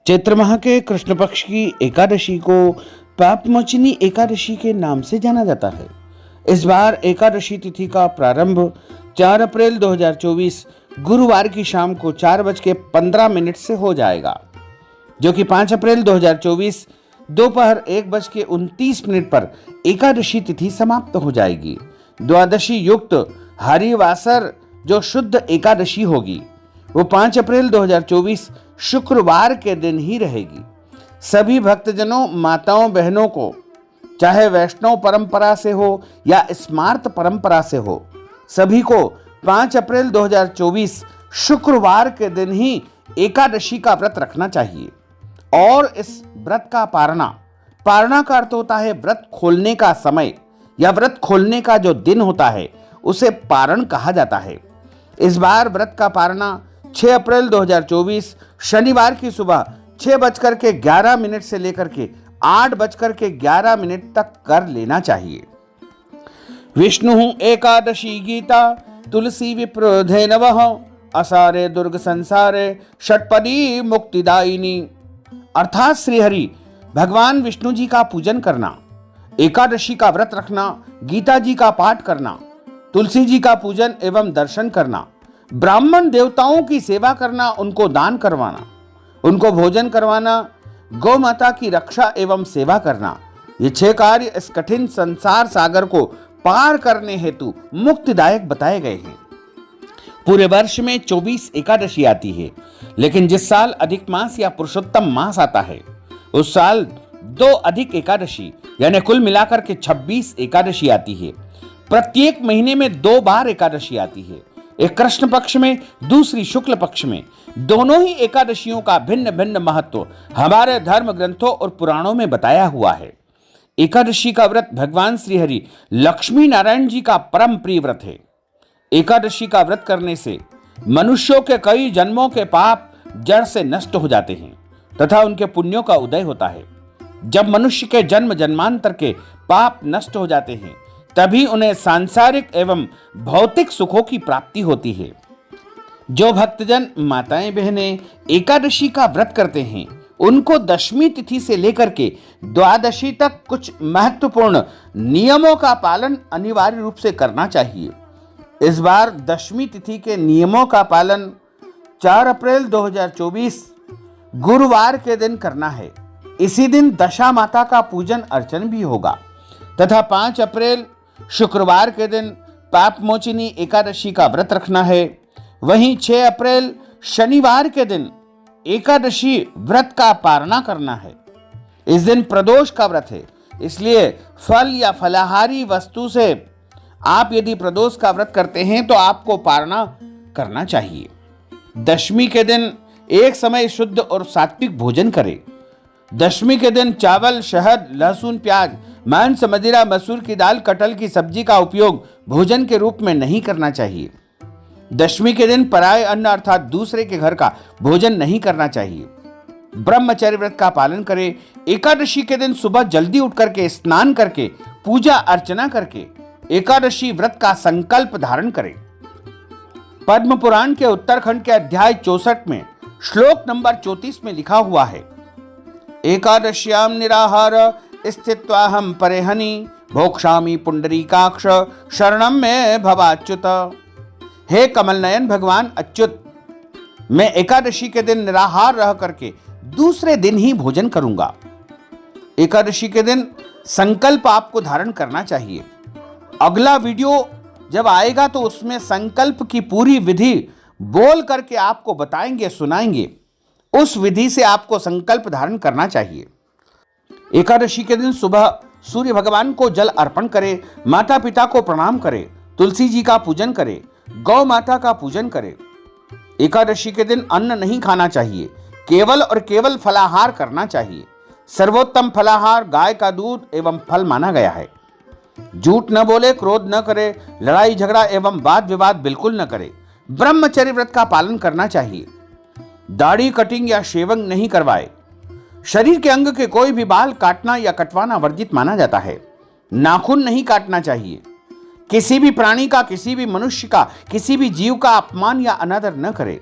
चैत्र माह के कृष्ण पक्ष की एकादशी को पापमोचनी एकादशी के नाम से जाना जाता है। इस बार एकादशी तिथि का प्रारंभ 4 अप्रैल 2024 गुरुवार की शाम को 4:15 से हो जाएगा, जो कि 5 अप्रैल 2024 दोपहर 1:29 पर एकादशी तिथि समाप्त हो जाएगी। द्वादशी युक्त हरिवासर जो शुद्ध एकादशी होगी वो 5 अप्रैल 2024 शुक्रवार के दिन ही रहेगी। सभी भक्तजनों, माताओं, बहनों को, चाहे वैष्णव परंपरा से हो या स्मार्त परंपरा से हो, सभी को 5 अप्रैल 2024 शुक्रवार के दिन ही एकादशी का व्रत रखना चाहिए। और इस व्रत का पारणा का अर्थ होता है व्रत खोलने का समय या व्रत खोलने का जो दिन होता है उसे पारण कहा जाता है। इस बार व्रत का पारणा 6 अप्रैल 2024 शनिवार की सुबह 6:11 से लेकर के 8:11 तक कर लेना चाहिए। विष्णु एकादशी गीता तुलसी विप्र धेनवः असारे दुर्ग संसारे षटपदी मुक्तिदायिनी। अर्थात श्रीहरि भगवान विष्णु जी का पूजन करना, एकादशी का व्रत रखना, गीता जी का पाठ करना, तुलसी जी का पूजन एवं दर्शन करना, ब्राह्मण देवताओं की सेवा करना, उनको दान करवाना, उनको भोजन करवाना, गौ माता की रक्षा एवं सेवा करना, ये 6 कार्य इस कठिन संसार सागर को पार करने हेतु मुक्तिदायक बताए गए हैं। पूरे वर्ष में 24 एकादशी आती है, लेकिन जिस साल अधिक मास या पुरुषोत्तम मास आता है उस साल 2 अधिक एकादशी यानी कुल मिलाकर के 26 एकादशी आती है। प्रत्येक महीने में 2 बार एकादशी आती है, एक कृष्ण पक्ष में, दूसरी शुक्ल पक्ष में। दोनों ही एकादशियों का भिन्न भिन्न महत्व हमारे धर्म ग्रंथों और पुराणों में बताया हुआ है। एकादशी का व्रत भगवान श्रीहरि लक्ष्मी नारायण जी का परम प्रिय व्रत है। एकादशी का व्रत करने से मनुष्यों के कई जन्मों के पाप जड़ से नष्ट हो जाते हैं तथा उनके पुण्यों का उदय होता है। जब मनुष्य के जन्म जन्मांतर के पाप नष्ट हो जाते हैं तभी उन्हें सांसारिक एवं भौतिक सुखों की प्राप्ति होती है। जो भक्तजन, माताएं, बहनें एकादशी का व्रत करते हैं उनको दशमी तिथि से लेकर के द्वादशी तक कुछ महत्वपूर्ण नियमों का पालन अनिवार्य रूप से करना चाहिए। इस बार दशमी तिथि के नियमों का पालन 4 अप्रैल 2024 गुरुवार के दिन करना है। इसी दिन दशा माता का पूजन अर्चन भी होगा तथा 5 अप्रैल शुक्रवार के दिन पापमोचनी एकादशी का व्रत रखना है। वहीं 6 अप्रैल शनिवार के दिन एकादशी व्रत का पारणा करना है। इस दिन प्रदोष का व्रत है, इसलिए फल या फलाहारी वस्तु से आप यदि प्रदोष का व्रत करते हैं तो आपको पारणा करना चाहिए। दशमी के दिन एक समय शुद्ध और सात्विक भोजन करें। दशमी के दिन चावल, शहद, लहसुन, प्याज, मांस, मदिरा, मसूर की दाल, कटहल की सब्जी का उपयोग भोजन के रूप में नहीं करना चाहिए। दशमी के दिन पराये अन्न अर्थात दूसरे के घर का भोजन नहीं करना चाहिए। ब्रह्मचर्य व्रत का पालन करें। एकादशी के दिन सुबह जल्दी उठ करके स्नान करके पूजा अर्चना करके एकादशी व्रत का संकल्प धारण करें। पद्म पुराण के उत्तरखंड के अध्याय 64 में श्लोक नंबर 34 में लिखा हुआ है, एकादश्याम निराहार स्थित्वाहम परेहनि भोक्ष्यामि पुंडरीकाक्ष शरणम में भवाच्युत। हे कमल नयन भगवान अच्युत, मैं एकादशी के दिन निराहार रह करके दूसरे दिन ही भोजन करूंगा। एकादशी के दिन संकल्प आपको धारण करना चाहिए। अगला वीडियो जब आएगा तो उसमें संकल्प की पूरी विधि बोल करके आपको बताएंगे, सुनाएंगे। उस विधि से आपको संकल्प धारण करना चाहिए। एकादशी के दिन सुबह सूर्य भगवान को जल अर्पण करें, माता पिता को प्रणाम करें, तुलसी जी का पूजन करें, गौ माता का पूजन करें। एकादशी के दिन अन्न नहीं खाना चाहिए, केवल और केवल फलाहार करना चाहिए। सर्वोत्तम फलाहार गाय का दूध एवं फल माना गया है। झूठ न बोले, क्रोध न करे, लड़ाई झगड़ा एवं वाद विवाद बिल्कुल न करे। ब्रह्मचर्य व्रत का पालन करना चाहिए। दाढ़ी कटिंग या शेविंग नहीं करवाए। शरीर के अंग के कोई भी बाल काटना या कटवाना वर्जित माना जाता है। नाखून नहीं काटना चाहिए। किसी भी प्राणी का, किसी भी मनुष्य का, किसी भी जीव का अपमान या अनादर न करे।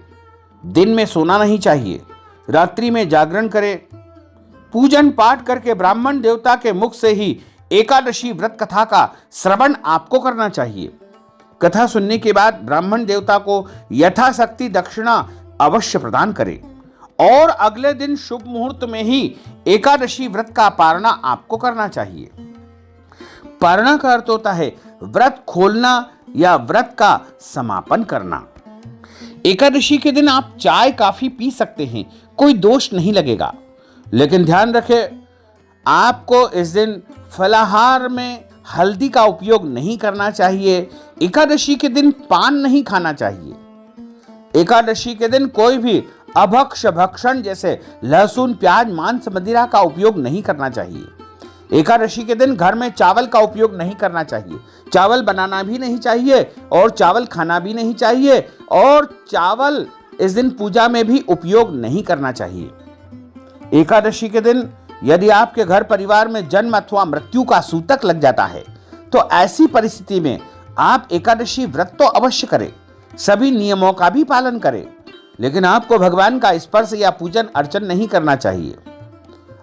दिन में सोना नहीं चाहिए। रात्रि में जागरण करें, पूजन पाठ करके ब्राह्मण देवता के मुख से ही एकादशी व्रत कथा का श्रवण आपको करना चाहिए। कथा सुनने के बाद ब्राह्मण देवता को यथाशक्ति दक्षिणा अवश्य प्रदान करें और अगले दिन शुभ मुहूर्त में ही एकादशी व्रत का पारणा आपको करना चाहिए। पारणा का अर्थ होता है व्रत खोलना या व्रत का समापन करना। एकादशी के दिन आप चाय काफी पी सकते हैं, कोई दोष नहीं लगेगा, लेकिन ध्यान रखें आपको इस दिन फलाहार में हल्दी का उपयोग नहीं करना चाहिए। एकादशी के दिन पान नहीं खाना चाहिए। एकादशी के दिन कोई भी अभक्ष भक्षण जैसे लहसुन, प्याज, मांस, मदिरा का उपयोग नहीं करना चाहिए। एकादशी के दिन घर में चावल का उपयोग नहीं करना चाहिए। चावल बनाना भी नहीं चाहिए और चावल खाना भी नहीं चाहिए और चावल इस दिन पूजा में भी उपयोग नहीं करना चाहिए। एकादशी के दिन यदि आपके घर परिवार में जन्म अथवा मृत्यु का सूतक लग जाता है तो ऐसी परिस्थिति में आप एकादशी व्रत तो अवश्य करें, सभी नियमों का भी पालन करें, लेकिन आपको भगवान का स्पर्श या पूजन अर्चन नहीं करना चाहिए।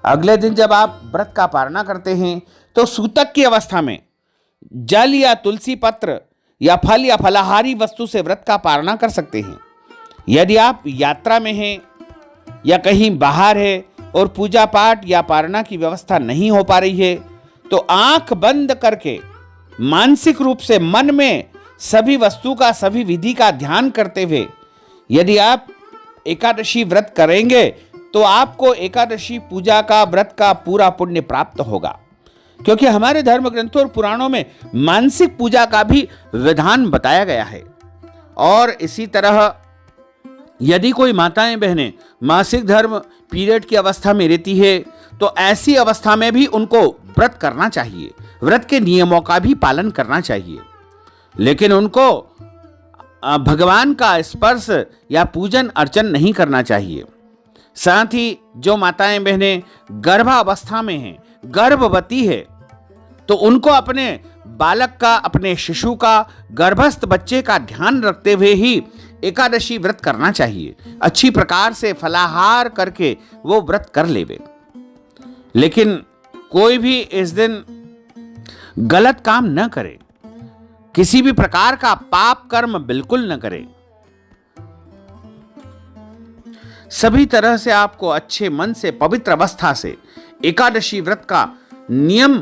अगले दिन जब आप व्रत का पारणा करते हैं तो सूतक की अवस्था में जल या तुलसी पत्र या फल या फलाहारी वस्तु से व्रत का पारणा कर सकते हैं। यदि आप यात्रा में हैं या कहीं बाहर है और पूजा पाठ या पारणा की व्यवस्था नहीं हो पा रही है तो आंख बंद करके मानसिक रूप से मन में सभी वस्तु का, सभी विधि का ध्यान करते हुए यदि आप एकादशी व्रत करेंगे तो आपको एकादशी पूजा का, व्रत का पूरा पुण्य प्राप्त होगा, क्योंकि हमारे धर्म ग्रंथों और पुराणों में मानसिक पूजा का भी विधान बताया गया है। और इसी तरह यदि कोई माताएं बहनें मासिक धर्म पीरियड की अवस्था में रहती है तो ऐसी अवस्था में भी उनको व्रत करना चाहिए, व्रत के नियमों का भी पालन करना चाहिए, लेकिन उनको भगवान का स्पर्श या पूजन अर्चन नहीं करना चाहिए। साथ ही जो माताएं बहनें गर्भावस्था में हैं, गर्भवती है, तो उनको अपने बालक का, अपने शिशु का, गर्भस्थ बच्चे का ध्यान रखते हुए ही एकादशी व्रत करना चाहिए। अच्छी प्रकार से फलाहार करके वो व्रत कर लेवे, लेकिन कोई भी इस दिन गलत काम न करे, किसी भी प्रकार का पाप कर्म बिल्कुल न करे। सभी तरह से आपको अच्छे मन से, पवित्र अवस्था से एकादशी व्रत का नियम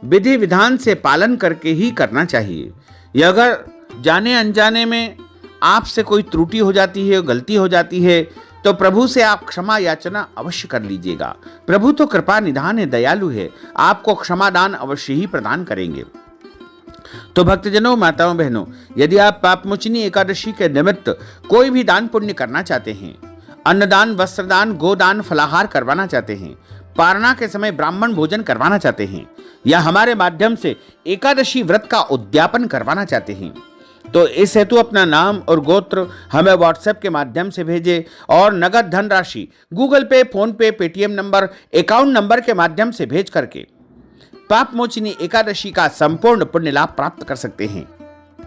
विधि विधान से पालन करके ही करना चाहिए। यह अगर जाने अनजाने में आपसे कोई त्रुटि हो जाती है, गलती हो जाती है, तो प्रभु से आप क्षमा याचना अवश्य कर लीजिएगा। प्रभु तो कृपा निधान है, दयालु है, आपको क्षमा दान अवश्य ही प्रदान करेंगे। तो भक्तजनों, माताओं, बहनों, यदि आप पापमोचनी एकादशी के निमित्त कोई भी दान पुण्य करना चाहते हैं, अन्नदान, वस्त्रदान, गोदान, फलाहार करवाना चाहते हैं, पारणा के समय ब्राह्मण भोजन करवाना चाहते हैं, या हमारे माध्यम से एकादशी व्रत का उद्यापन करवाना चाहते हैं, तो इस हेतु अपना नाम और गोत्र हमें व्हाट्सएप के माध्यम से भेजें और नगद धनराशि गूगल पे, फोन पे, पेटीएम नंबर, अकाउंट नंबर के माध्यम से भेज करके पापमोचनी एकादशी का संपूर्ण पुण्य लाभ प्राप्त कर सकते हैं।